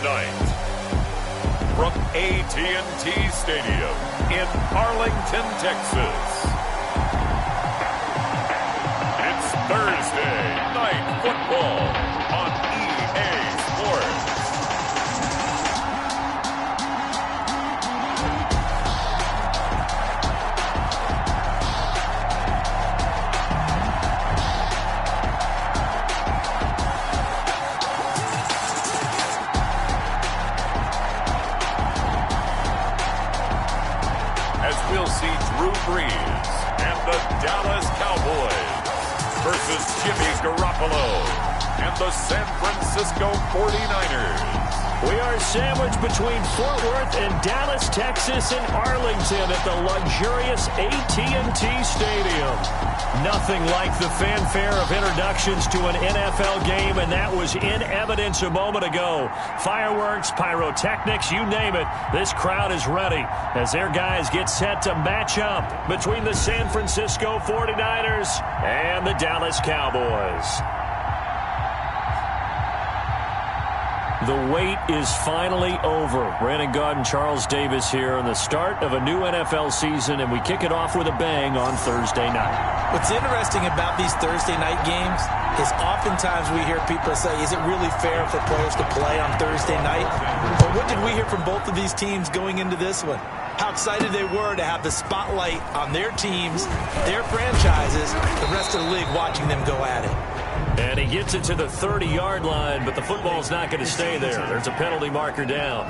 tonight. From AT&T Stadium in Arlington, Texas. It's Thursday Night Football on EA Sports. We'll see Drew Brees and the Dallas Cowboys versus Jimmy Garoppolo and the San Francisco 49ers. We are sandwiched between Fort Worth and Dallas, Texas, and Arlington at the luxurious AT&T Stadium. Nothing like the fanfare of introductions to an NFL game, and that was in evidence a moment ago. Fireworks, pyrotechnics, you name it. This crowd is ready as their guys get set to match up between the San Francisco 49ers and the Dallas Cowboys. The wait is finally over. Brandon Gaud and Charles Davis here on the start of a new NFL season, and we kick it off with a bang on Thursday night. What's interesting about these Thursday night games is oftentimes we hear people say, is it really fair for players to play on Thursday night? But what did we hear from both of these teams going into this one? How excited they were to have the spotlight on their teams, their franchises, the rest of the league watching them go at it. And he gets it to the 30-yard line, but the football's not going to stay there. There's a penalty marker down.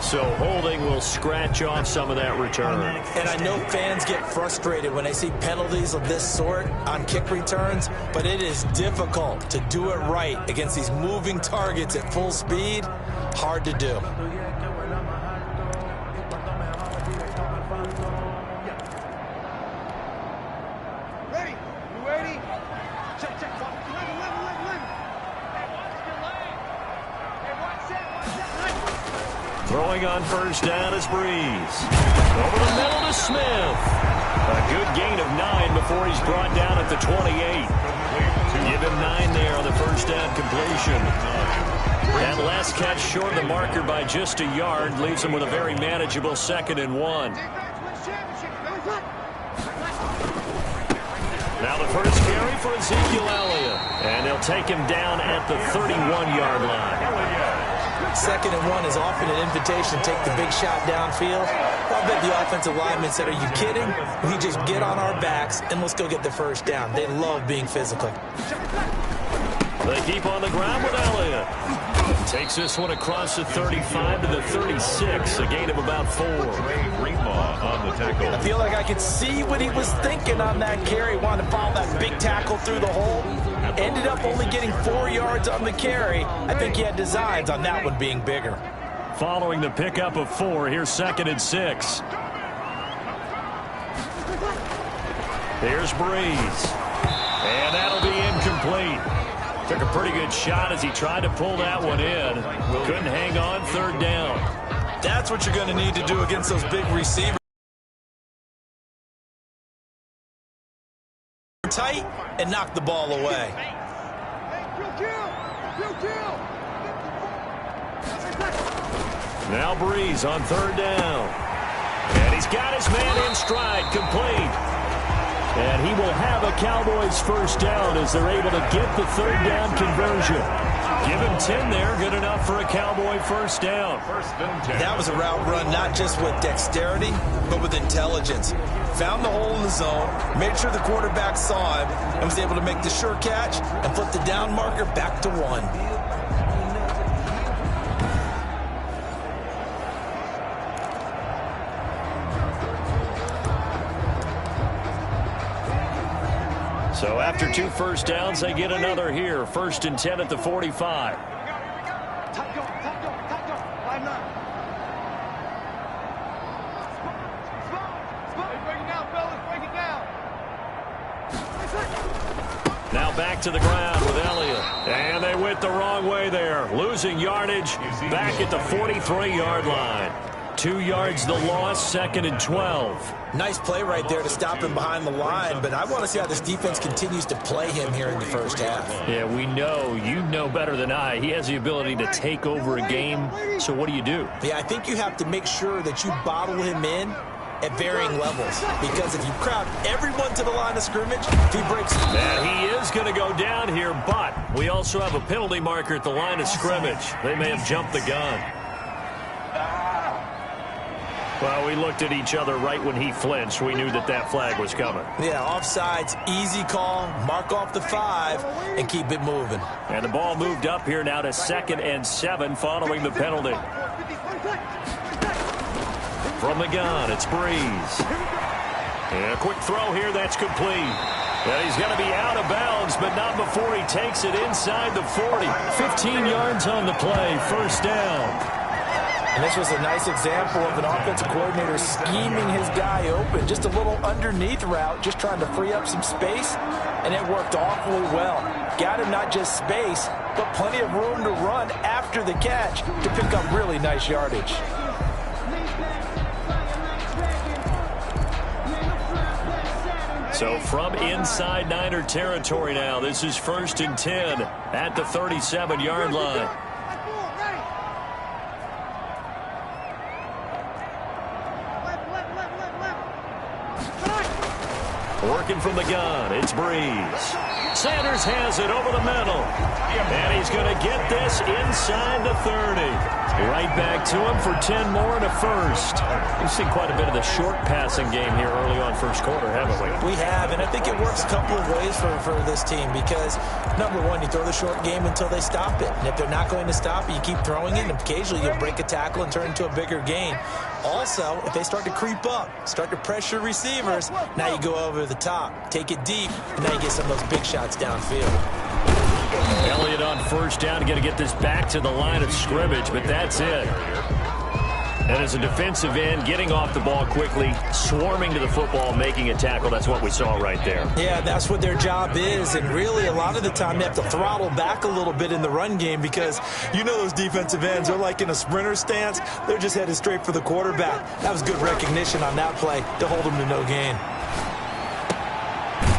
So holding will scratch off some of that return. And I know fans get frustrated when they see penalties of this sort on kick returns, but it is difficult to do it right against these moving targets at full speed. Hard to do. Throwing on first down is Brees. Over the middle to Smith. A good gain of 9 before he's brought down at the 28. Give him 9 there on the first down completion. And last catch short of the marker by just a yard leaves him with a very manageable 2nd and 1. Now the first carry for Ezekiel Elliott. And they'll take him down at the 31-yard line. 2nd and 1 is often an invitation to take the big shot downfield. I bet the offensive lineman said, are you kidding? We just get on our backs and let's go get the first down. They love being physical. They keep on the ground with Elliott. Takes this one across the 35 to the 36, a gain of about 4. On the tackle. I feel like I could see what he was thinking on that carry. Wanted to follow that big tackle through the hole. Ended up only getting 4 yards on the carry. I think he had designs on that one being bigger. Following the pickup of 4, here's 2nd and 6. Here's Brees. And that'll be incomplete. Took a pretty good shot as he tried to pull that one in. Couldn't hang on 3rd down. That's what you're going to need to do against those big receivers. Tight and knock the ball away. Now Brees on 3rd down. And he's got his man in stride, complete. And he will have a Cowboys first down as they're able to get the 3rd down conversion. Give him 10 there, good enough for a Cowboy first down. That was a route run not just with dexterity, but with intelligence. Found the hole in the zone, made sure the quarterback saw him, and was able to make the sure catch and flip the down marker back to 1. So after 2 first downs, they get another here. 1st and 10 at the 45. Now back to the ground with Elliott. And they went the wrong way there. Losing yardage back at the 43-yard line. 2 yards the loss, 2nd and 12. Nice play right there to stop him behind the line, but I want to see how this defense continues to play him here in the first half. Yeah, we know. You know better than I. He has the ability to take over a game, so what do you do? Yeah, I think you have to make sure that you bottle him in at varying levels, because if you crowd everyone to the line of scrimmage, if he breaks... Now, he is going to go down here, but we also have a penalty marker at the line of scrimmage. They may have jumped the gun. Well, we looked at each other right when he flinched. We knew that that flag was coming. Yeah, offsides, easy call, mark off the 5, and keep it moving. And the ball moved up here now to 2nd and 7 following the penalty. From the gun, it's Breeze. And a quick throw here, that's complete. And he's going to be out of bounds, but not before he takes it inside the 40. 15 yards on the play, first down. And this was a nice example of an offensive coordinator scheming his guy open. Just a little underneath route, just trying to free up some space, and it worked awfully well. Got him not just space, but plenty of room to run after the catch to pick up really nice yardage. So from inside Niner territory now, this is 1st and 10 at the 37-yard line. Working from the gun, it's Breeze. Sanders has it over the middle. And he's going to get this inside the 30. Right back to him for 10 more and a first. We've seen quite a bit of the short passing game here early on first quarter, haven't we? We have, and I think it works a couple of ways for this team because, number one, you throw the short game until they stop it. And if they're not going to stop it, you keep throwing it, and occasionally you'll break a tackle and turn into a bigger gain. Also, if they start to creep up, start to pressure receivers, now you go over the top, take it deep, and now you get some of those big shots downfield. Elliott on first down, going to get this back to the line of scrimmage, but that's it. And as a defensive end, getting off the ball quickly, swarming to the football, making a tackle, that's what we saw right there. Yeah, that's what their job is, and really a lot of the time they have to throttle back a little bit in the run game because you know those defensive ends are like in a sprinter stance. They're just headed straight for the quarterback. That was good recognition on that play to hold them to no gain.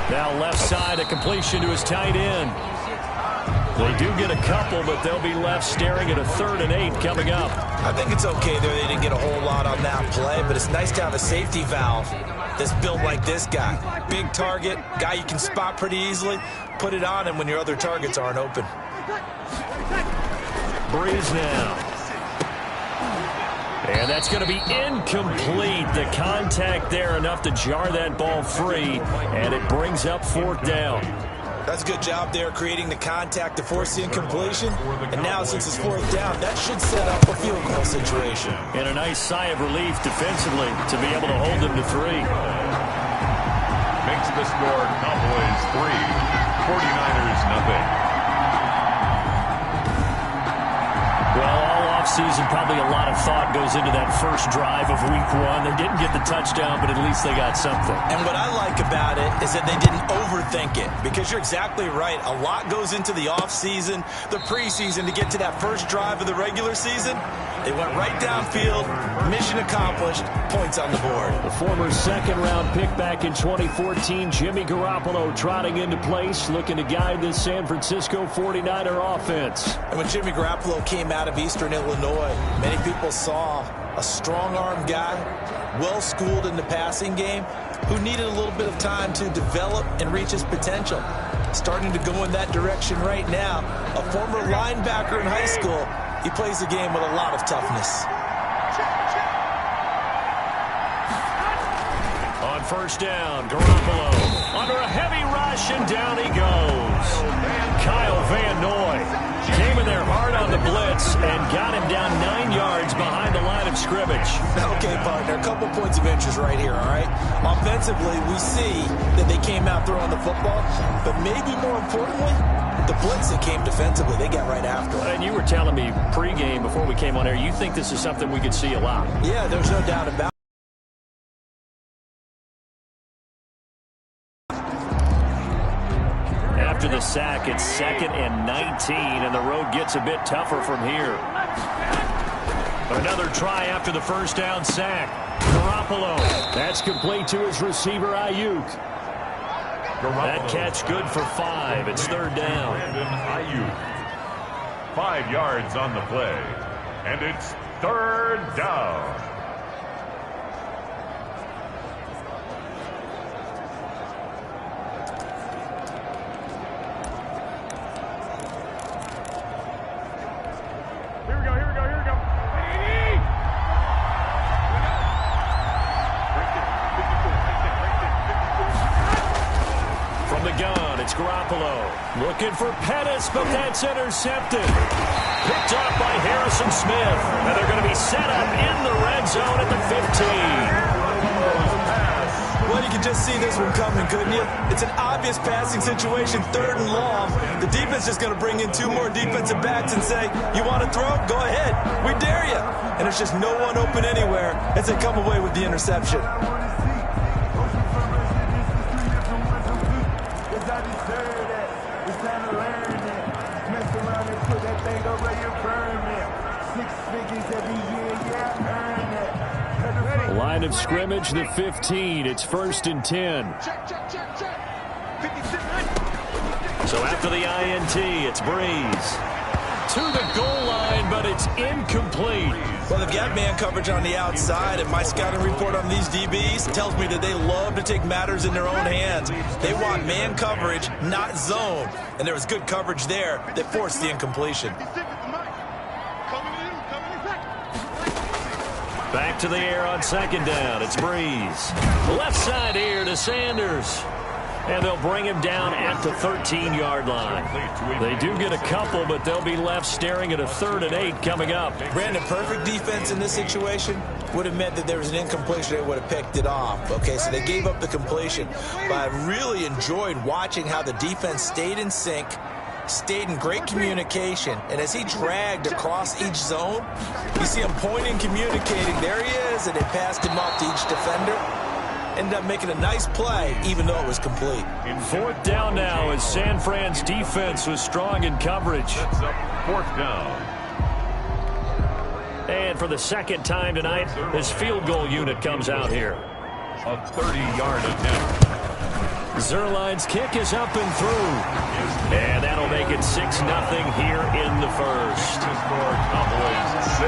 Now left side, a completion to his tight end. They do get a couple, but they'll be left staring at a 3rd and 8 coming up. I think it's okay there. They didn't get a whole lot on that play, but it's nice to have a safety valve that's built like this guy. Big target, guy you can spot pretty easily. Put it on him when your other targets aren't open. Breeze now. And that's going to be incomplete. The contact there enough to jar that ball free, and it brings up 4th down. That's a good job there creating the contact to force the incompletion. And now since it's 4th down, that should set up a field goal situation. And a nice sigh of relief defensively to be able to hold them to 3. Makes the score Cowboys 3, 49ers nothing. Well, all offseason, probably a lot of thought goes into that first drive of week 1. They didn't get the touchdown, but at least they got something. And what I like about it is that they didn't overthink it, because you're exactly right. A lot goes into the offseason, the preseason to get to that first drive of the regular season. They went right downfield, mission accomplished, points on the board. The former 2nd-round pick back in 2014, Jimmy Garoppolo trotting into place, looking to guide this San Francisco 49er offense. And when Jimmy Garoppolo came out of Eastern Illinois, many people saw a strong-arm guy, well-schooled in the passing game, who needed a little bit of time to develop and reach his potential. Starting to go in that direction right now. A former linebacker in high school, he plays the game with a lot of toughness. On first down, Garoppolo under a heavy rush, and down he goes. Kyle Van Noy came in there hard on the blitz and got him down 9 yards behind the line of scrimmage. Okay, partner, a couple points of interest right here, all right? Offensively, we see that they came out throwing the football, but maybe more importantly, the blitz that came defensively, they got right after it. And you were telling me pregame before we came on air, you think this is something we could see a lot. Yeah, there's no doubt about it. After the sack, it's 2nd and 19, and the road gets a bit tougher from here. Another try after the first down sack. Garoppolo. That's complete to his receiver, Ayuk. That catch good for 5. It's third down. Ayuk. 5 yards on the play. And it's third down. It's Garoppolo looking for Pettis, but that's intercepted. Picked up by Harrison Smith. And they're going to be set up in the red zone at the 15. Well, you can just see this one coming, couldn't you? It's an obvious passing situation, third and long. The defense is going to bring in 2 more defensive backs and say, you want to throw? Go ahead. We dare you. And there's just no one open anywhere as they come away with the interception. Line of scrimmage, the 15. It's first and 10. So after the INT, it's Breeze. To the goal line, but it's incomplete. Well, they've got man coverage on the outside, and my scouting report on these DBs tells me that they love to take matters in their own hands. They want man coverage, not zone. And there was good coverage there that forced the incompletion. Back to the air on second down. It's Breeze. Left side here to Sanders. And they'll bring him down at the 13-yard line. They do get a couple, but they'll be left staring at a 3rd and 8 coming up. Brandon, perfect defense in this situation would have meant that there was an incompletion. They would have picked it off. Okay, so they gave up the completion. But I really enjoyed watching how the defense stayed in sync, stayed in great communication, and as he dragged across each zone, you see him pointing, communicating. There he is, and they passed him off to each defender. Ended up making a nice play, even though it was complete. 4th down now as San Fran's defense was strong in coverage. That's up 4th down. And for the second time tonight, this field goal unit comes out here. A 30-yard attempt. Zerline's kick is up and through. And that'll make it 6-0 here in the first. Cowboys 6,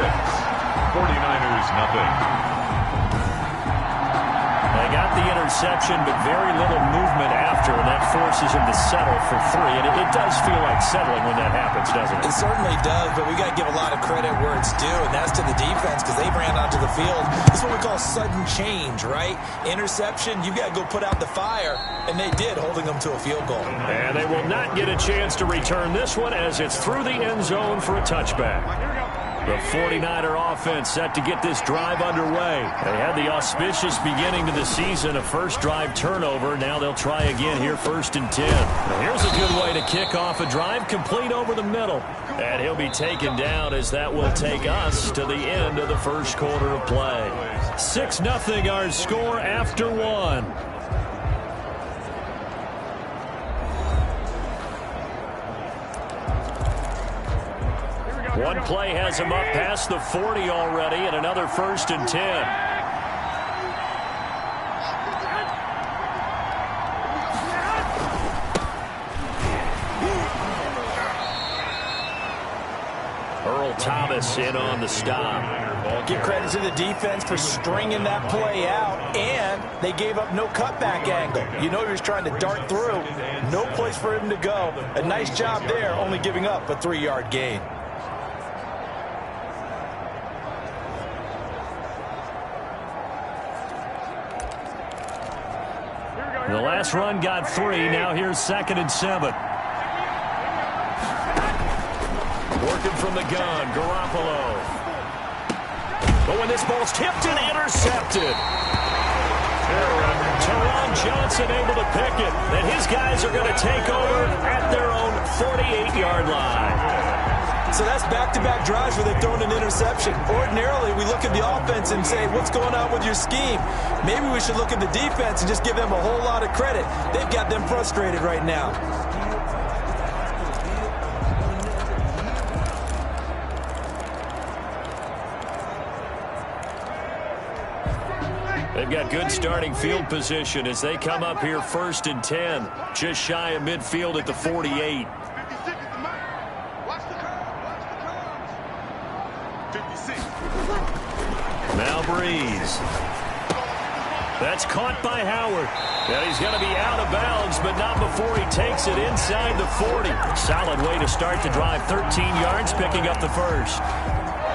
49ers nothing. They got the interception, but very little movement after, and that forces him to settle for 3. And it does feel like settling when that happens, doesn't it? It certainly does, but we got to give a lot of credit where it's due, and that's to the defense because they ran onto the field. This is what we call sudden change, right? Interception, you got to go put out the fire, and they did, holding them to a field goal. And they will not get a chance to return this one as it's through the end zone for a touchback. The 49er offense set to get this drive underway. They had the auspicious beginning to the season, a first drive turnover. Now they'll try again here, 1st and 10. Now here's a good way to kick off a drive, complete over the middle. And he'll be taken down as that will take us to the end of the first quarter of play. 6-0 our score after 1. One play has him up past the 40 already, and another 1st and 10. Earl Thomas in on the stop. Give credit to the defense for stringing that play out, and they gave up no cutback angle. You know he was trying to dart through. No place for him to go. A nice job there, only giving up a 3-yard gain. The last run got 3. Now here's 2nd and 7. Working from the gun, Garoppolo. But when this ball's tipped and intercepted. Teron Johnson able to pick it. And his guys are going to take over at their own 48-yard line. So that's back-to-back drives where they've thrown an interception. Ordinarily, we look at the offense and say, what's going on with your scheme? Maybe we should look at the defense and just give them a whole lot of credit. They've got them frustrated right now. They've got good starting field position as they come up here 1st and 10, just shy of midfield at the 48. Now Breeze. That's caught by Howard. And he's going to be out of bounds, but not before he takes it inside the 40. Solid way to start the drive. 13 yards, picking up the first.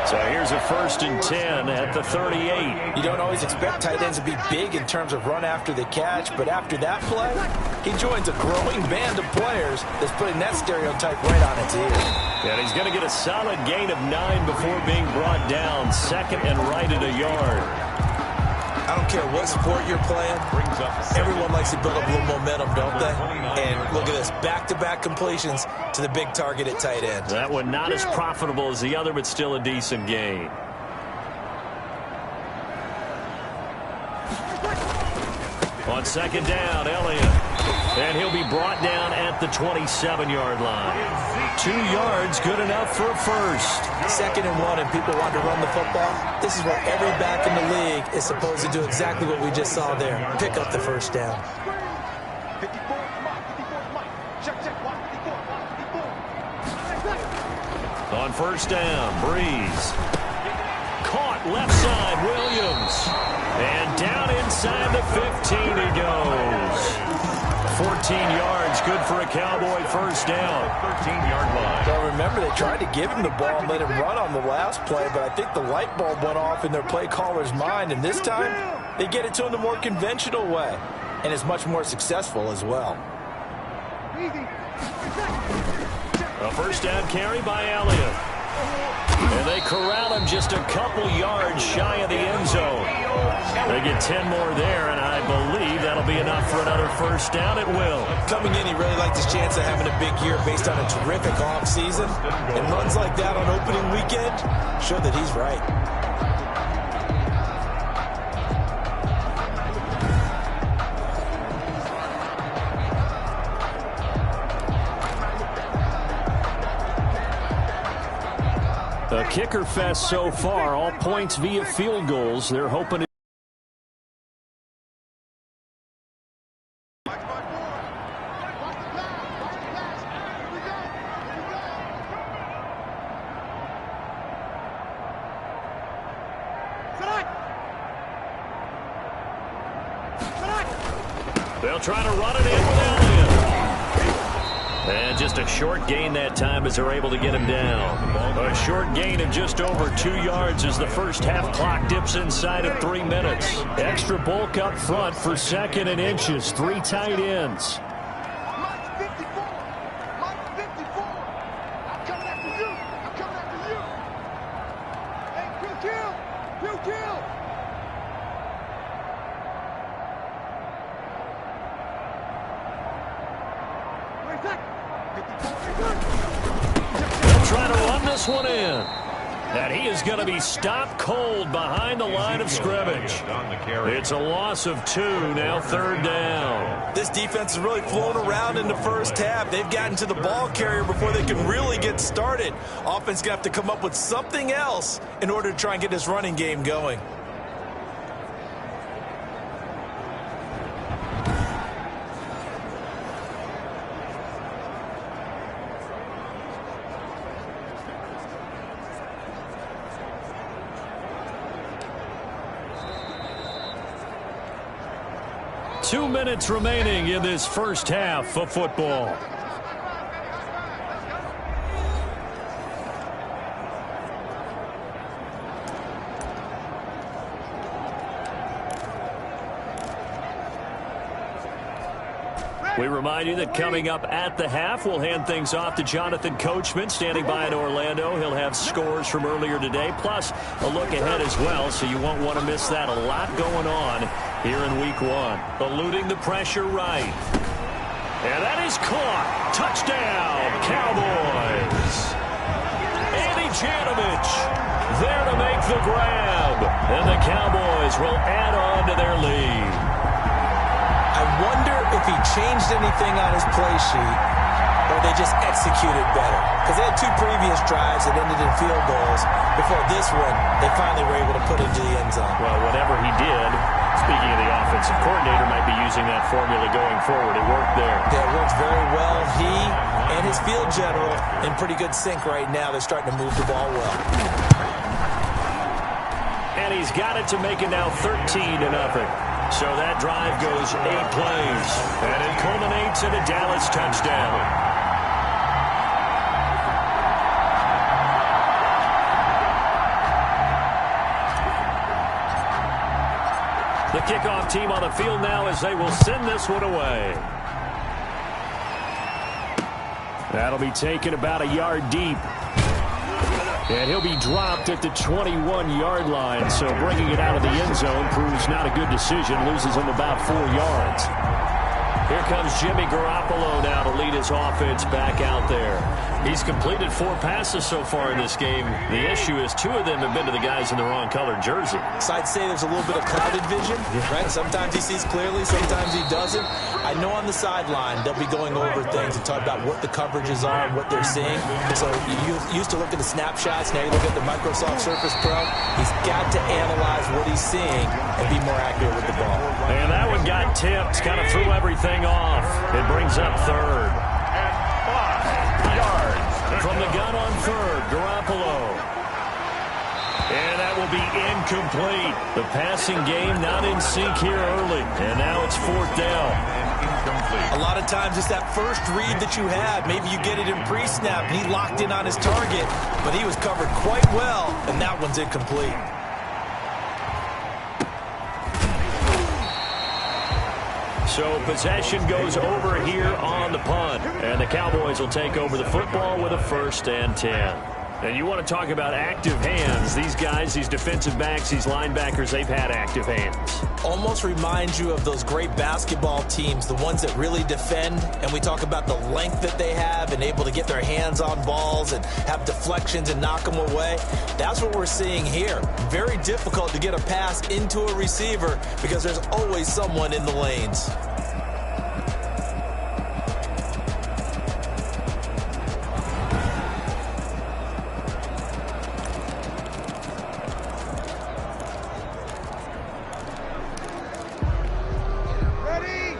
So here's a 1st and 10 at the 38. You don't always expect tight ends to be big in terms of run after the catch, but after that play, he joins a growing band of players that's putting that stereotype right on its ear. And he's going to get a solid gain of 9 before being brought down. 2nd and right at a yard. I don't care what sport you're playing. Everyone likes to build up a little momentum, don't they? And look at this, back-to-back completions to the big target at tight end. That one not as profitable as the other, but still a decent gain. On 2nd down, Elliott. And he'll be brought down at the 27-yard line. 2 yards, good enough for a first. 2nd and 1, and people want to run the football. This is where every back in the league is supposed to do exactly what we just saw there. Pick up the first down. On 1st down, Breeze. Caught left side, Williams. And down inside the 15 he goes. 14 yards, good for a Cowboy first down. 13-yard line. Well, remember, they tried to give him the ball and let him run on the last play, but I think the light bulb went off in their play caller's mind, and this time they get it to him the more conventional way, and it's much more successful as well. A first down carry by Elliott. And they corral him just a couple yards shy of the end zone. They get 10 more there, and I believe that'll be enough for another first down. It will. Coming in, he really liked his chance of having a big year based on a terrific offseason. And runs like that on opening weekend show that he's right. A kicker fest so far, all points via field goals. They're hoping to they'll try to run it in with Elliott. And just a short gain that time as they're able to get him down. A short gain of just over 2 yards as the first half clock dips inside of 3 minutes. Extra bulk up front for 2nd and inches. 3 tight ends. They'll try to run this one in. And he is going to be stopped cold behind the line of scrimmage. It's a loss of 2, now 3rd down. This defense is really flown around in the first half. They've gotten to the ball carrier before they can really get started. Offense going to have to come up with something else in order to try and get this running game going. Two minutes remaining in this first half of football. We remind you that coming up at the half, we'll hand things off to Jonathan Coachman, standing by in Orlando. He'll have scores from earlier today, plus a look ahead as well, so you won't want to miss that. A lot going on here in Week 1. Eluding the pressure right. And that is caught. Touchdown, Cowboys. Andy Janovich there to make the grab. And the Cowboys will add on to their lead. I wonder if he changed anything on his play sheet or they just executed better. Because they had 2 previous drives that ended in field goals. Before this one, they finally were able to put into the end zone. Well, whatever he did, Speaking of the offensive coordinator, might be using that formula going forward. It worked there. Yeah, it works very well. He and his field general in pretty good sync right now. They're starting to move the ball well. And he's got it to make it now 13-0. So that drive goes 8 plays. And it culminates in a Dallas touchdown. The kickoff team on the field now as they will send this one away. That'll be taken about a yard deep. And he'll be dropped at the 21-yard line. So bringing it out of the end zone proves not a good decision. Loses him about 4 yards. Here comes Jimmy Garoppolo now to lead his offense back out there. He's completed 4 passes so far in this game. The issue is 2 of them have been to the guys in the wrong colored jersey. So I'd say there's a little bit of clouded vision, right? Sometimes he sees clearly, sometimes he doesn't. I know on the sideline they'll be going over things and talk about what the coverages are and what they're seeing. So you used to look at the snapshots, now you look at the Microsoft Surface Pro. He's got to analyze what he's seeing and be more accurate with the ball. And that one got tipped, kind of threw everything off. It brings up third. From the gun on third, Garoppolo. And that will be incomplete. The passing game not in sync here early. And now it's 4th down. A lot of times it's that first read that you have. Maybe you get it in pre-snap, and he locked in on his target, but he was covered quite well, and that one's incomplete. So possession goes over here on the punt. And the Cowboys will take over the football with a 1st and 10. And you want to talk about active hands. These guys, these defensive backs, these linebackers, they've had active hands. Almost reminds you of those great basketball teams, the ones that really defend. And we talk about the length that they have and able to get their hands on balls and have deflections and knock them away. That's what we're seeing here. Very difficult to get a pass into a receiver because there's always someone in the lanes.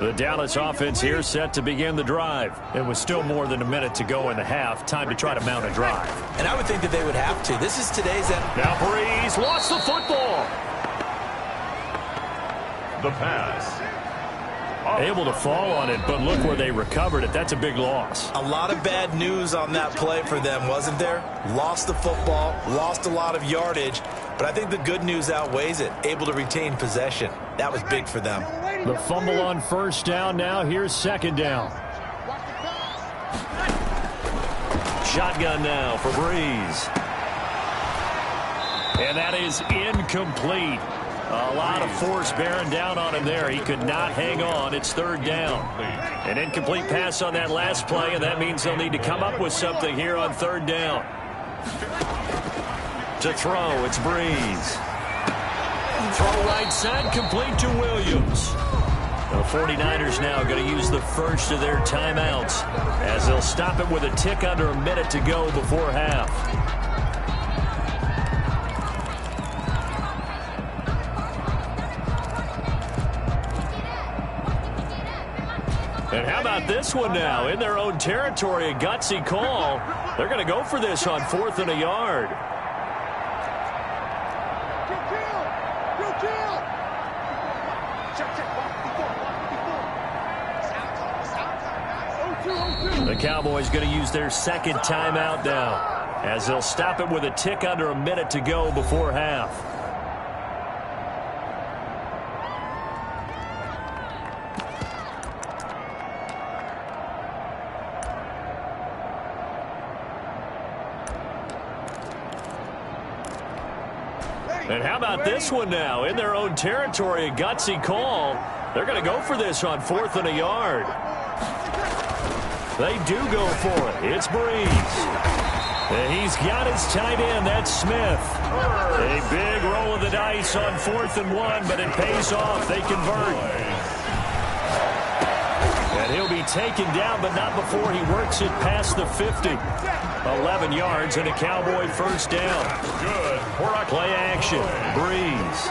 The Dallas offense here set to begin the drive. It was still more than a minute to go in the half. Time to try to mount a drive. And I would think that they would have to. This is today's end. Now Breeze lost the football. The pass. Able to fall on it, but look where they recovered it. That's a big loss. A lot of bad news on that play for them, wasn't there? Lost the football, lost a lot of yardage, but I think the good news outweighs it. Able to retain possession. That was big for them. The fumble on 1st down now. Here's 2nd down. Shotgun now for Breeze. And that is incomplete. A lot of force bearing down on him there. He could not hang on. It's 3rd down. An incomplete pass on that last play, and that means they'll need to come up with something here on 3rd down. To throw, it's Breeze. Throw right side, complete to Williams. The 49ers now going to use the first of their timeouts as they'll stop it with a tick under a minute to go before half. And how about this one now? In their own territory, a gutsy call. They're going to go for this on 4th and a yard. The Cowboys going to use their 2nd timeout now as they'll stop it with a tick under a minute to go before half. And how about this one now? In their own territory, a gutsy call. They're going to go for this on 4th and a yard. They do go for it. It's Breeze. And he's got his tight end. That's Smith. A big roll of the dice on 4th and 1, but it pays off. They convert. And he'll be taken down, but not before he works it past the 50. 11 yards and a Cowboy 1st down. Good. Play action. Breeze.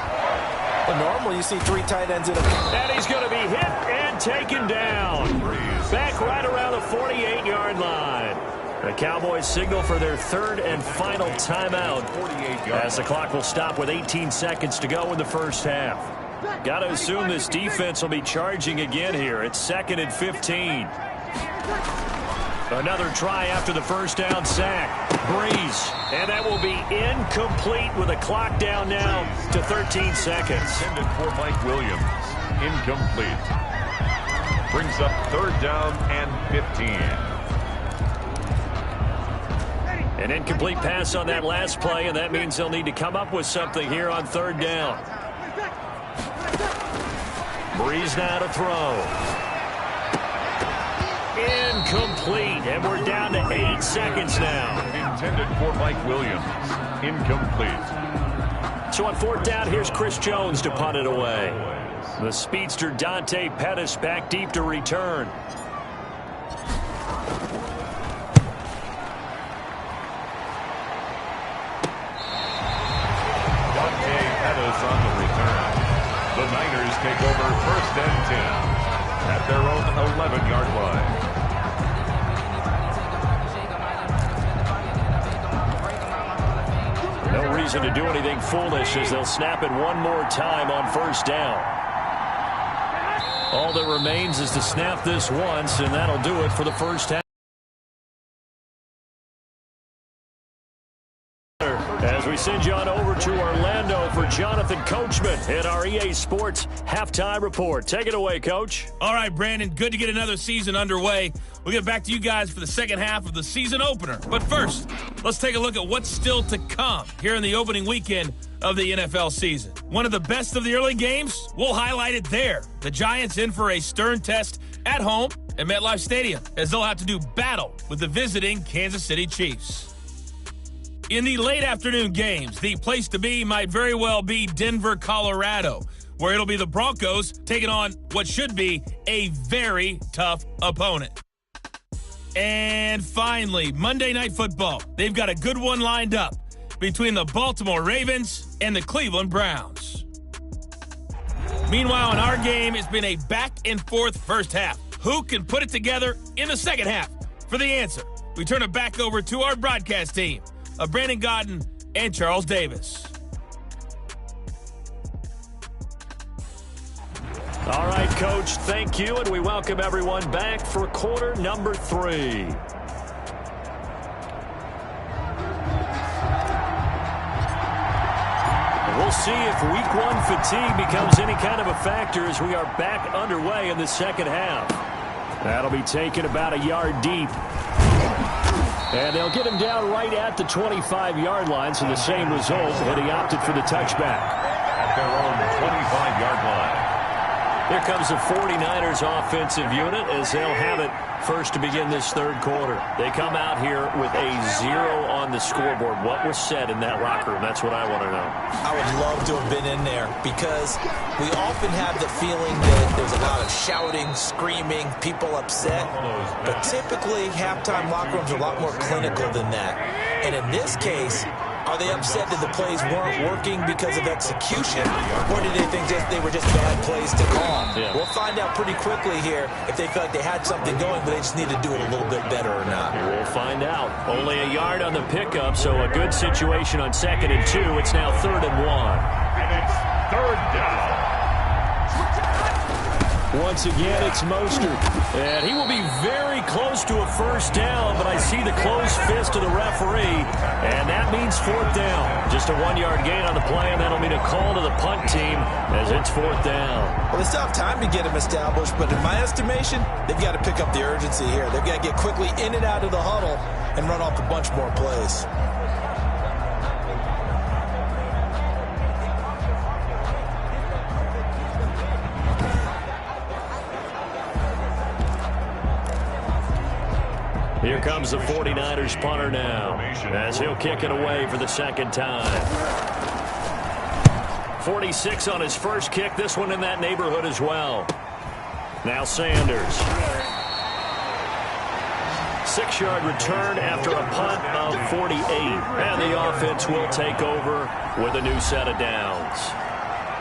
Well, normally you see 3 tight ends in a... And he's going to be hit and taken down. Back right around the 48-yard line. The Cowboys signal for their 3rd and final timeout as the clock will stop with 18 seconds to go in the first half. Got to assume this defense will be charging again here. It's 2nd and 15. Another try after the first down sack. Breeze. And that will be incomplete with the clock down now to 13 seconds. Intended for Mike Williams. Incomplete. Brings up 3rd down and 15. An incomplete pass on that last play, and that means they'll need to come up with something here on 3rd down. Breeze now to throw. Incomplete, and we're down to 8 seconds now. Intended for Mike Williams. Incomplete. So on 4th down, here's Chris Jones to punt it away. The speedster Dante Pettis back deep to return. Dante Pettis on the return. The Niners take over 1st and 10 at their own 11-yard line. No reason to do anything foolish as they'll snap it one more time on 1st down. All that remains is to snap this once, and that'll do it for the first half. As we send you on over to Orlando for Jonathan Coachman in our EA Sports Halftime Report. Take it away, Coach. All right, Brandon, good to get another season underway. We'll get back to you guys for the second half of the season opener. But first, let's take a look at what's still to come here in the opening weekend of the NFL season. One of the best of the early games, we'll highlight it there. The Giants in for a stern test at home at MetLife Stadium, as they'll have to do battle with the visiting Kansas City Chiefs. In the late afternoon games, the place to be might very well be Denver, Colorado, where it'll be the Broncos taking on what should be a very tough opponent. And finally, Monday Night Football. They've got a good one lined up between the Baltimore Ravens and the Cleveland Browns. Meanwhile, in our game, it's been a back-and-forth first half. Who can put it together in the second half? For the answer, we turn it back over to our broadcast team of Brandon Godden and Charles Davis. All right, Coach, thank you, and we welcome everyone back for quarter number 3. We'll see if week 1 fatigue becomes any kind of a factor as we are back underway in the second half. That'll be taken about a yard deep. And they'll get him down right at the 25-yard line, so the same result, and he opted for the touchback. At their own 25-yard line. Here comes the 49ers offensive unit as they'll have it first to begin this 3rd quarter. They come out here with a 0 on the scoreboard. What was said in that locker room? That's what I want to know. I would love to have been in there because we often have the feeling that there's a lot of shouting, screaming, people upset. But typically, halftime locker rooms are a lot more clinical than that. And in this case, are they upset that the plays weren't working because of execution, or did they think they were just bad plays to call? Yeah. We'll find out pretty quickly here if they felt like they had something going, but they just need to do it a little bit better or not. We'll find out. Only a yard on the pickup, so a good situation on 2nd and 2. It's now 3rd and 1. And it's 3rd down. Once again, it's Mostert. And he will be very close to a first down, but I see the closed fist of the referee, and that means 4th down. Just a 1-yard gain on the play, and that'll mean a call to the punt team as it's 4th down. Well, they still have time to get him established, but in my estimation, they've got to pick up the urgency here. They've got to get quickly in and out of the huddle and run off a bunch more plays. Here comes the 49ers punter now as he'll kick it away for the 2nd time. 46 on his first kick. This one in that neighborhood as well. Now Sanders. 6-yard return after a punt of 48. And the offense will take over with a new set of downs.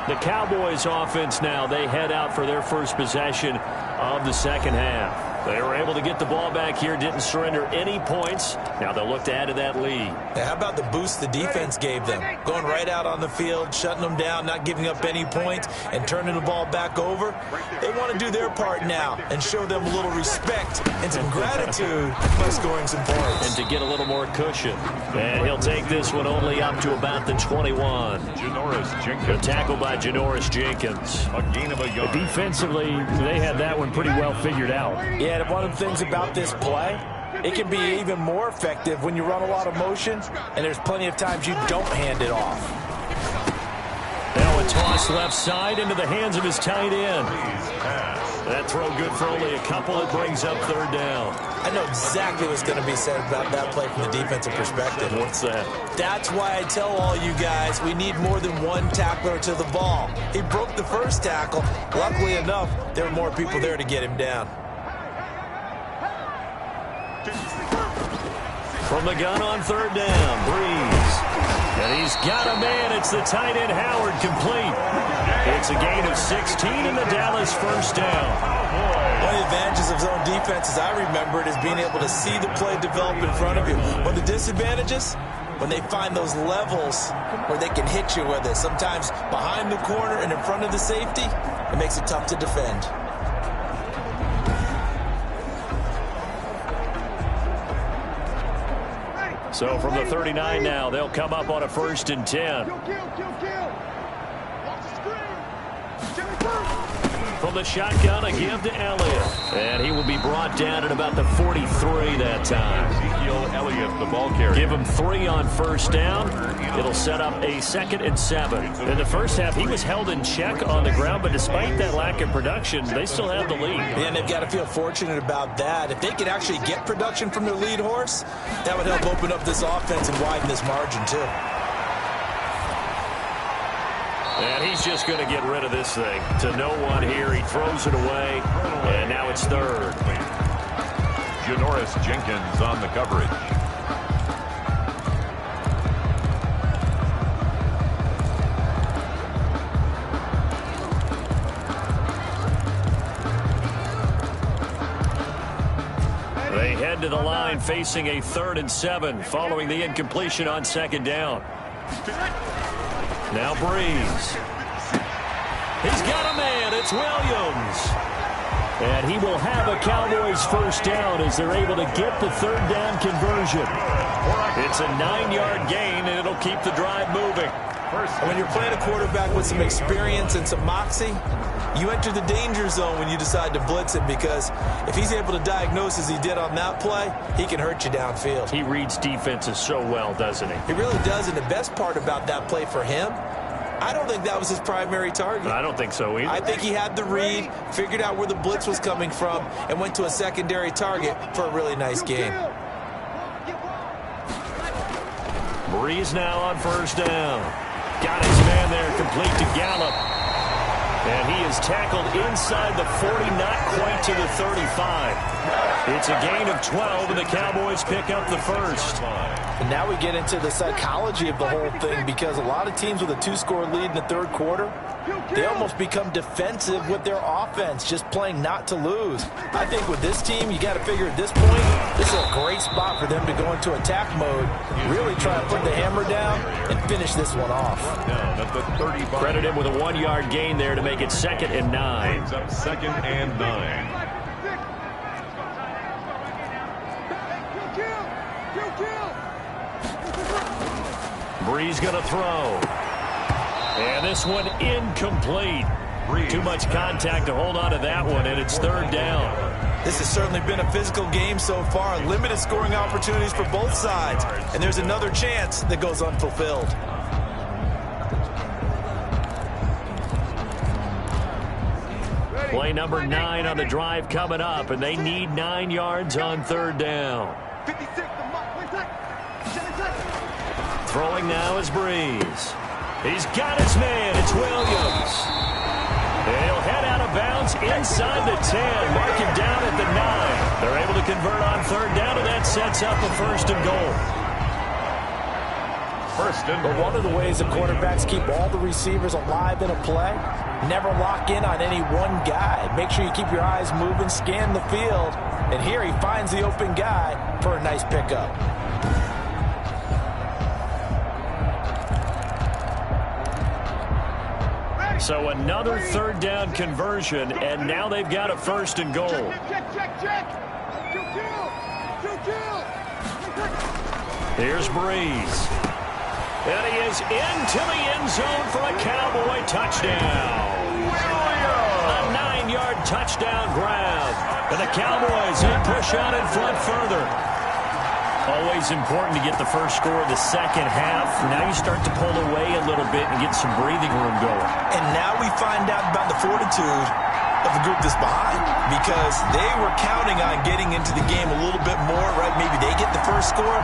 The Cowboys offense now, they head out for their first possession of the second half. They were able to get the ball back here, didn't surrender any points. Now they'll look to add to that lead. How about the boost the defense gave them? Going right out on the field, shutting them down, not giving up any points, and turning the ball back over. They want to do their part now and show them a little respect and some gratitude by scoring some points. And to get a little more cushion. And he'll take this one only up to about the 21. Janoris Jenkins. A tackle by Janoris Jenkins. A gain of a yard. Defensively, they had that one pretty well figured out. Yeah, and one of the things about this play, it can be even more effective when you run a lot of motion, and there's plenty of times you don't hand it off. Now a toss left side into the hands of his tight end. That throw good for only a couple. It brings up third down. I know exactly what's going to be said about that play from the defensive perspective. What's that? That's why I tell all you guys we need more than one tackler to the ball. He broke the first tackle. Luckily enough, there were more people there to get him down. From the gun on third down, Breeze. And he's got a man. It's the tight end, Howard, complete. It's a gain of 16 and the Dallas first down. One of the advantages of zone defense, as I remember it, is being able to see the play develop in front of you. One of the disadvantages, when they find those levels where they can hit you with it, sometimes behind the corner and in front of the safety, it makes it tough to defend. So from the 39 now, they'll come up on a 1st and 10. From the shotgun, a give to Elliott. And he will be brought down at about the 43 that time. Ezekiel Elliott, the ball carrier. Give him 3 on first down. It'll set up a 2nd and 7. In the first half, he was held in check on the ground, but despite that lack of production, they still have the lead. And they've got to feel fortunate about that. If they could actually get production from their lead horse, that would help open up this offense and widen this margin, too. And he's just going to get rid of this thing to no one here. He throws it away, and now it's third. Janoris Jenkins on the coverage. They head to the line facing a 3rd and 7 following the incompletion on 2nd down. Now Breeze. He's got a man. It's Williams. And he will have a Cowboys first down as they're able to get the 3rd down conversion. It's a 9-yard gain, and it'll keep the drive moving. And when you're playing a quarterback with some experience and some moxie, you enter the danger zone when you decide to blitz him, because if he's able to diagnose as he did on that play, he can hurt you downfield. He reads defenses so well, doesn't he? He really does, and the best part about that play for him, I don't think that was his primary target. I don't think so either. I think he had the read, figured out where the blitz was coming from, and went to a secondary target for a really nice gain. Breeze now on first down. Got his man there, complete to Gallup. And he is tackled inside the 40, not quite to the 35. It's a gain of 12, and the Cowboys pick up the first. And now we get into the psychology of the whole thing, because a lot of teams with a 2-score lead in the 3rd quarter, they almost become defensive with their offense, just playing not to lose. I think with this team, you got to figure at this point, this is a great spot for them to go into attack mode, really try to put the hammer down and finish this one off. Credit him with a 1-yard gain there to make it 2nd and 9. 2nd and 9. Breeze going to throw. And this one incomplete. Too much contact to hold on to that one, and it's 3rd down. This has certainly been a physical game so far. Limited scoring opportunities for both sides. And there's another chance that goes unfulfilled. Play number 9 on the drive coming up, and they need 9 yards on 3rd down. Throwing now is Breeze. He's got his man. It's Williams. And he'll head out of bounds inside the 10. Mark him down at the 9. They're able to convert on 3rd down, and that sets up a 1st and goal. first and But one of the ways the quarterbacks keep all the receivers alive in a play, never lock in on any one guy. Make sure you keep your eyes moving, scan the field. And here he finds the open guy for a nice pickup. So another third down conversion, and now they've got a first and goal. Here's Breeze. And he is into the end zone for a Cowboy touchdown. A 9-yard touchdown grab. And the Cowboys push out in front further. Always important to get the first score of the second half. Now you start to pull away a little bit and get some breathing room going. And now we find out about the fortitude of the group that's behind, because they were counting on getting into the game a little bit more, right? Maybe they get the first score.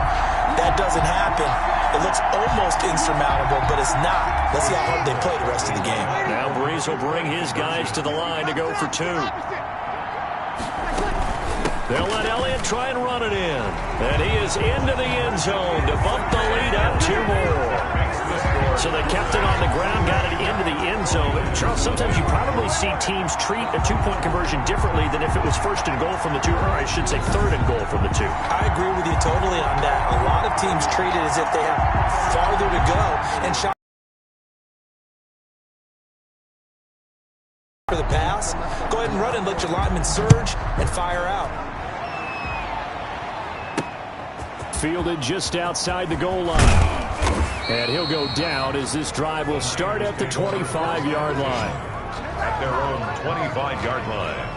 That doesn't happen. It looks almost insurmountable, but it's not. Let's see how hard they play the rest of the game. Now Breeze will bring his guys to the line to go for 2. They'll let Elliott try and run it in. And he is into the end zone to bump the lead up 2 more. So they kept it on the ground, got it into the end zone. But Charles, sometimes you probably see teams treat a 2-point conversion differently than if it was first and goal from the 2, or I should say third and goal from the 2. I agree with you totally on that. A lot of teams treat it as if they have farther to go and shot for the pass. Go ahead and run and let your linemen surge and fire out. Fielded just outside the goal line. And he'll go down as this drive will start at the 25-yard line. At their own 25-yard line.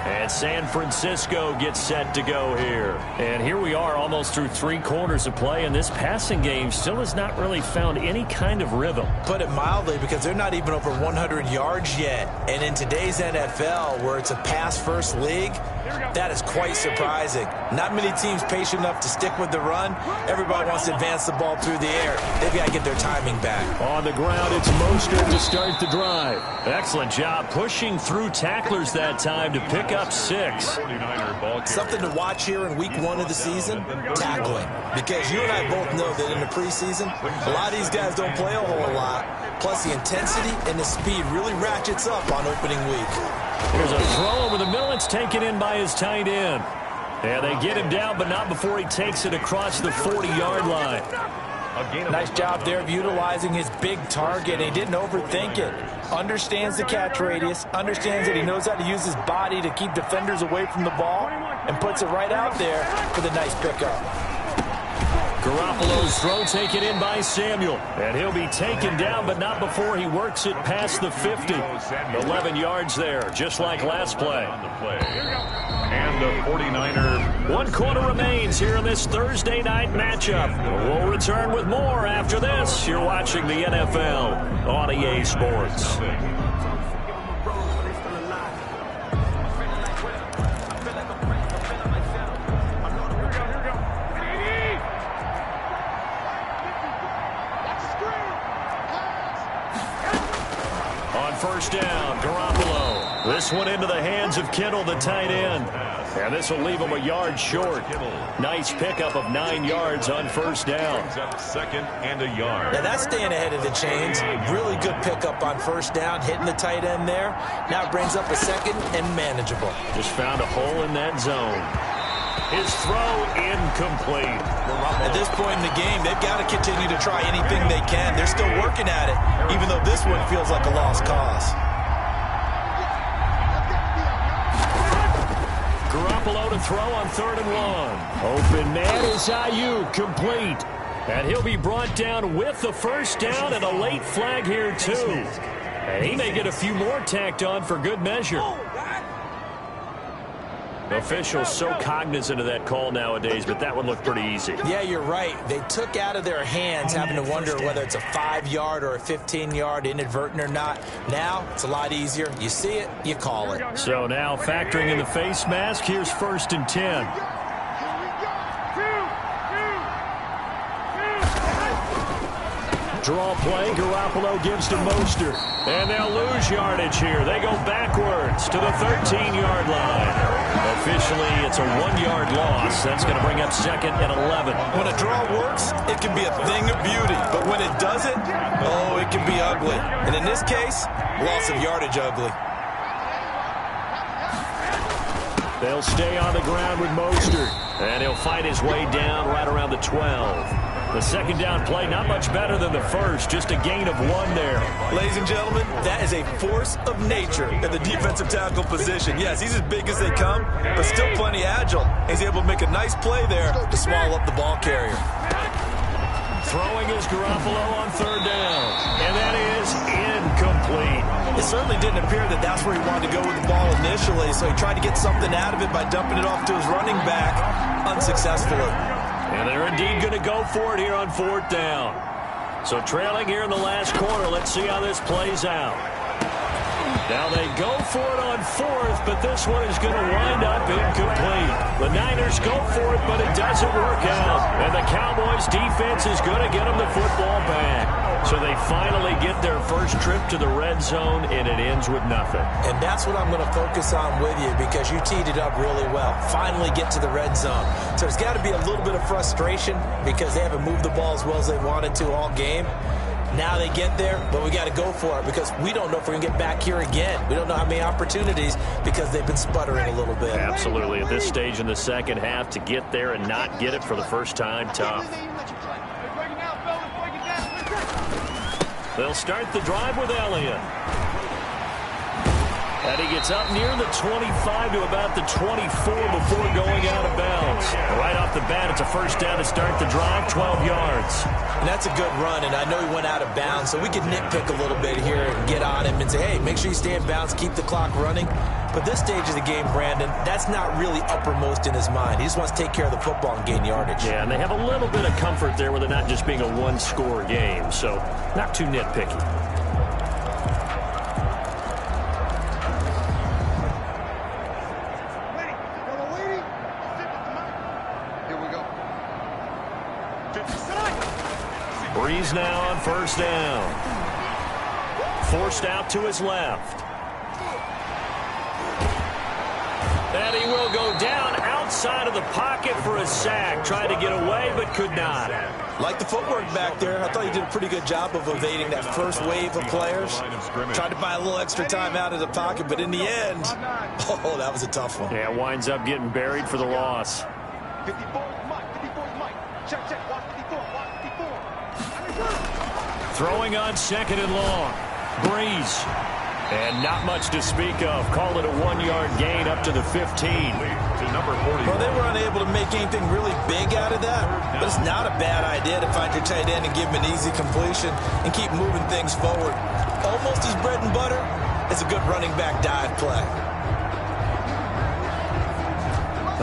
And San Francisco gets set to go here. And here we are almost through 3 quarters of play, and this passing game still has not really found any kind of rhythm. Put it mildly, because they're not even over 100 yards yet. And in today's NFL, where it's a pass-first league, that is quite surprising. Not many teams patient enough to stick with the run. Everybody wants to advance the ball through the air. They've got to get their timing back. On the ground, it's Mostert to start the drive. Excellent job pushing through tacklers that time to pick up 6. Something to watch here in week 1 of the season, tackling. Because you and I both know that in the preseason, a lot of these guys don't play a whole lot. Plus, the intensity and the speed really ratchets up on opening week. Here's a throw over the middle. It's taken in by his tight end. And they get him down, but not before he takes it across the 40-yard line. Nice job there of utilizing his big target. He didn't overthink it. Understands the catch radius. Understands that he knows how to use his body to keep defenders away from the ball. And puts it right out there for the nice pickup. Garoppolo's throw taken in by Samuel. And he'll be taken down, but not before he works it past the 50. 11 yards there, just like last play. And the 49er. 1 quarter remains here in this Thursday night matchup. We'll return with more after this. You're watching the NFL on EA Sports. First down, Garoppolo. This one into the hands of Kittle, the tight end. And this will leave him a yard short. Nice pickup of 9 yards on first down. Second and a yard. Now that's staying ahead of the chains. Really good pickup on first down, hitting the tight end there. Now it brings up a second and manageable. Just found a hole in that zone. His throw incomplete. At this point in the game, they've got to continue to try anything they can. They're still working at it, even though this one feels like a lost cause. Garoppolo to throw on 3rd and 1. Open man is Ayuk, complete. And he'll be brought down with the first down and a late flag here, too. And he may get a few more tacked on for good measure. Officials so cognizant of that call nowadays, but that one looked pretty easy. Yeah, you're right. They took out of their hands having to wonder whether it's a 5-yard or a 15-yard inadvertent or not. Now, it's a lot easier. You see it, you call it. So now factoring in the face mask, here's 1st and 10. Draw play, Garoppolo gives to Mostert. And they'll lose yardage here. They go backwards to the 13-yard line. officially, it's a 1-yard loss. That's going to bring up 2nd and 11. When a draw works, it can be a thing of beauty. But when it doesn't, oh, it can be ugly. And in this case, loss of yardage ugly. They'll stay on the ground with Mostert. And he'll fight his way down right around the 12. The second down play, not much better than the first. Just a gain of 1 there. Ladies and gentlemen, that is a force of nature in the defensive tackle position. Yes, he's as big as they come, but still plenty agile. He's able to make a nice play there to swallow up the ball carrier. Throwing is Garoppolo on 3rd down. And that is incomplete. It certainly didn't appear that that's where he wanted to go with the ball initially, so he tried to get something out of it by dumping it off to his running back unsuccessfully. And they're indeed going to go for it here on 4th down. So trailing here in the last quarter. Let's see how this plays out. Now they go for it on 4th, but this one is going to wind up incomplete. The Niners go for it, but it doesn't work out. And the Cowboys defense is going to get them the football back. So they finally get their first trip to the red zone, and it ends with nothing. And that's what I'm going to focus on with you, because you teed it up really well. Finally get to the red zone. So there's got to be a little bit of frustration because they haven't moved the ball as well as they wanted to all game. Now they get there, but we got to go for it because we don't know if we're going to get back here again. We don't know how many opportunities because they've been sputtering a little bit. Absolutely. At this stage in the second half, to get there and not get it for the first time, tough. They'll start the drive with Elliott. And he gets up near the 25 to about the 24 before going out of bounds. Right off the bat, it's a first down to start the drive, 12 yards. And that's a good run, and I know he went out of bounds, so we could nitpick a little bit here and get on him and say, hey, make sure you stay in bounds, keep the clock running. But this stage of the game, Brandon, that's not really uppermost in his mind. He just wants to take care of the football and gain yardage. Yeah, and they have a little bit of comfort there with it not just being a one-score game, so not too nitpicky. Breeze now on first down. Forced out to his left. And he will go down outside of the pocket for a sack. Tried to get away, but could not. Like the footwork back there, I thought he did a pretty good job of evading that first wave of players. Tried to buy a little extra time out of the pocket, but in the end, oh, that was a tough one. Yeah, winds up getting buried for the loss. 54 Mike. Check. Watch 54. Throwing on 2nd and long. Breeze. And not much to speak of. Called it a 1-yard gain up to the 15. Well, they were unable to make anything really big out of that, but it's not a bad idea to find your tight end and give him an easy completion and keep moving things forward. Almost his bread and butter. It's a good running back dive play.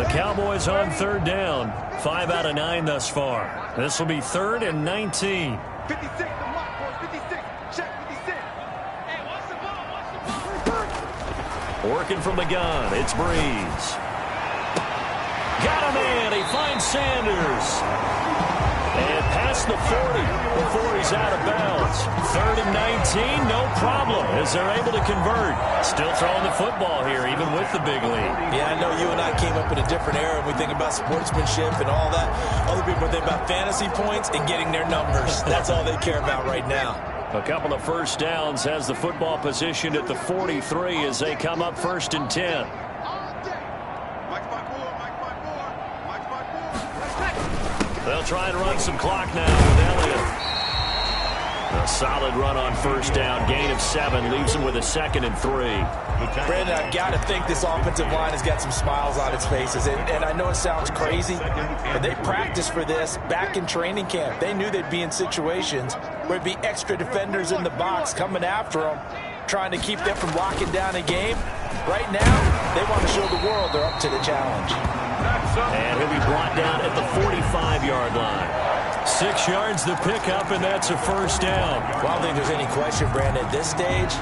The Cowboys on 3rd down. 5 out of 9 thus far. This will be 3rd and 19. 56, the lock, boys. 56. Check 56. Hey, watch the ball. Working from the gun, it's Breeze. Got a man, he finds Sanders. And past the 40 before he's out of bounds. 3rd and 19, no problem, as they're able to convert. Still throwing the football here, even with the big lead. Yeah, I know you and I came up in a different era. We think about sportsmanship and all that. Other people think about fantasy points and getting their numbers. That's all they care about right now. A couple of first downs has the football positioned at the 43 as they come up 1st and 10. They'll try and run some clock now with Elliott. A solid run on first down. Gain of 7 leaves him with a 2nd and 3. Brandon, I've got to think this offensive line has got some smiles on its faces. And I know it sounds crazy, but they practiced for this back in training camp. They knew they'd be in situations where it'd be extra defenders in the box coming after them, trying to keep them from locking down a game. Right now, they want to show the world they're up to the challenge. And he'll be brought down at the 45-yard line. 6 yards the pickup, and that's a first down. Well, I don't think there's any question, Brandon, at this stage,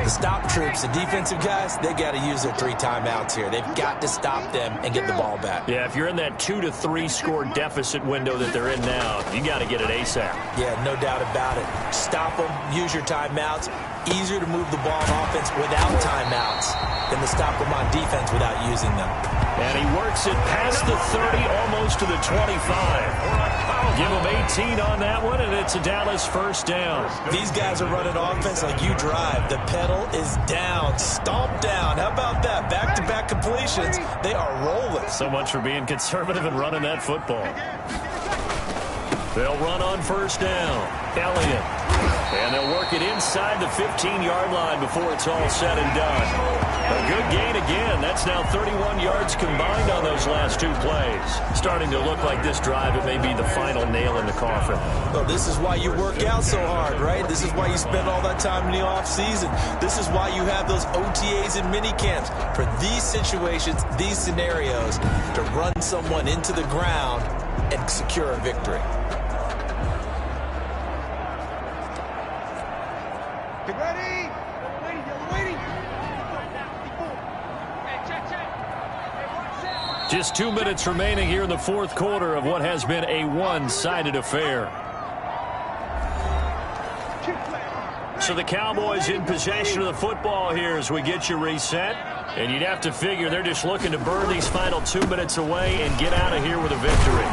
the stop troops, the defensive guys, they got to use their 3 timeouts here. They've got to stop them and get the ball back. Yeah, if you're in that 2 to 3 score deficit window that they're in now, you got to get it ASAP. Yeah, no doubt about it. Stop them, use your timeouts. Easier to move the ball on offense without timeouts than to stop them on defense without using them. And he works it past the 30, almost to the 25. Give him 18 on that one, and it's a Dallas first down. These guys are running offense like you drive. The pedal is down, stomp down. How about that? Back-to-back completions. They are rolling. So much for being conservative and running that football. They'll run on first down. Elliott. And they'll work it inside the 15-yard line before it's all said and done. A good gain again. That's now 31 yards combined on those last two plays. Starting to look like this drive, it may be the final nail in the coffin. Well, this is why you work out so hard, right? This is why you spend all that time in the offseason. This is why you have those OTAs and mini camps. For these situations, these scenarios, to run someone into the ground and secure a victory. Get ready! Waiting! Just 2 minutes remaining here in the fourth quarter of what has been a one-sided affair. So the Cowboys in possession of the football here as we get you reset. And you'd have to figure they're just looking to burn these final 2 minutes away and get out of here with a victory.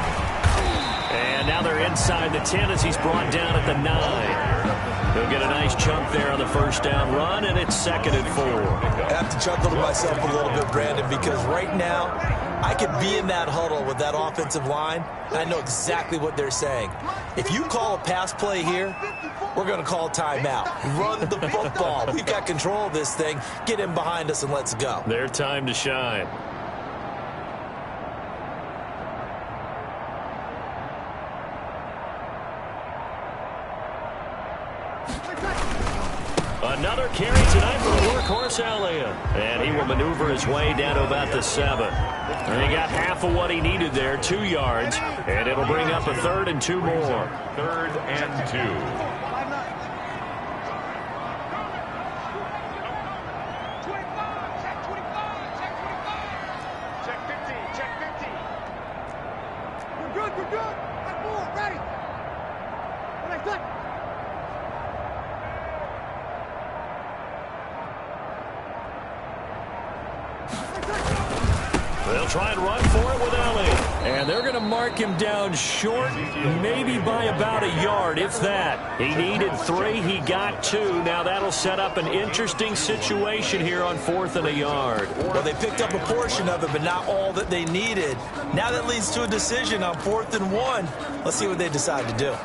And now they're inside the 10 as he's brought down at the 9. He'll get a nice chunk there on the first down run, and it's 2nd and 4. I have to chuckle to myself a little bit, Brandon, because right now I could be in that huddle with that offensive line, and I know exactly what they're saying. If you call a pass play here, we're going to call timeout. Run the football. We've got control of this thing. Get in behind us and let's go. Their time to shine. Another carry tonight for the workhorse Elliott. And he will maneuver his way down to about the 7. And he got half of what he needed there, 2 yards. And it'll bring up a 3rd and 2 more. 3rd and 2. We're good. Back forward, ready. Next time. They'll try and run for it with Elliott. And they're going to mark him down short, maybe by about a yard, if that. He needed 3. He got 2. Now that'll set up an interesting situation here on 4th and a yard. Well, they picked up a portion of it, but not all that they needed. Now that leads to a decision on 4th and 1. Let's see what they decide to do.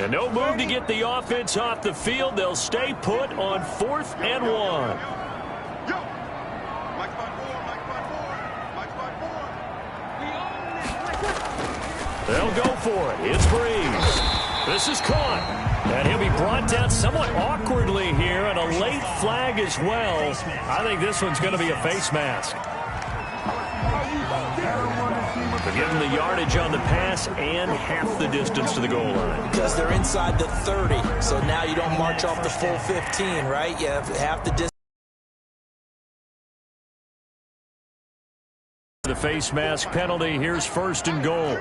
And no move to get the offense off the field. They'll stay put on 4th and 1. They'll go for it. It's Breeze. This is caught. And he'll be brought down somewhat awkwardly here, and a late flag as well. I think this one's going to be a face mask. But give him the yardage on the pass and half the distance to the goal line. Because they're inside the 30, so now you don't march off the full 15, right? You have half the distance. The face mask penalty. Here's 1st and goal.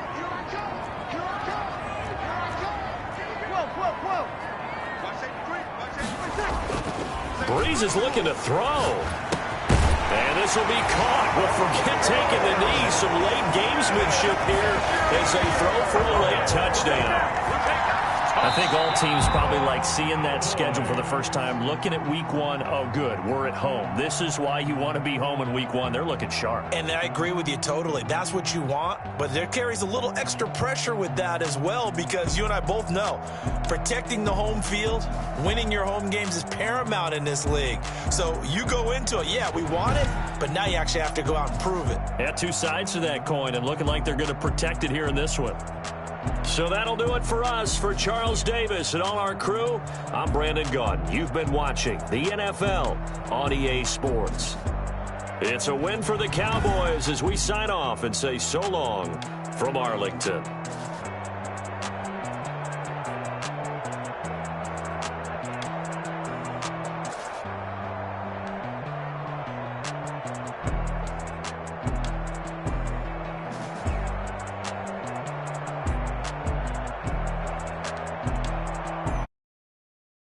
Breeze is looking to throw. And this will be caught. Well, forget taking the knee. Some late gamesmanship here as they throw for a late touchdown. I think all teams probably like seeing that schedule for the first time, looking at week 1. Oh, good, we're at home. This is why you want to be home in week 1. They're looking sharp. And I agree with you totally. That's what you want. But there carries a little extra pressure with that as well, because you and I both know protecting the home field, winning your home games is paramount in this league. So you go into it, yeah, we want it, but now you actually have to go out and prove it. Yeah, 2 sides to that coin, and looking like they're going to protect it here in this one. So that'll do it for us. For Charles Davis and all our crew, I'm Brandon Gaudin. You've been watching the NFL on EA Sports. It's a win for the Cowboys as we sign off and say so long from Arlington.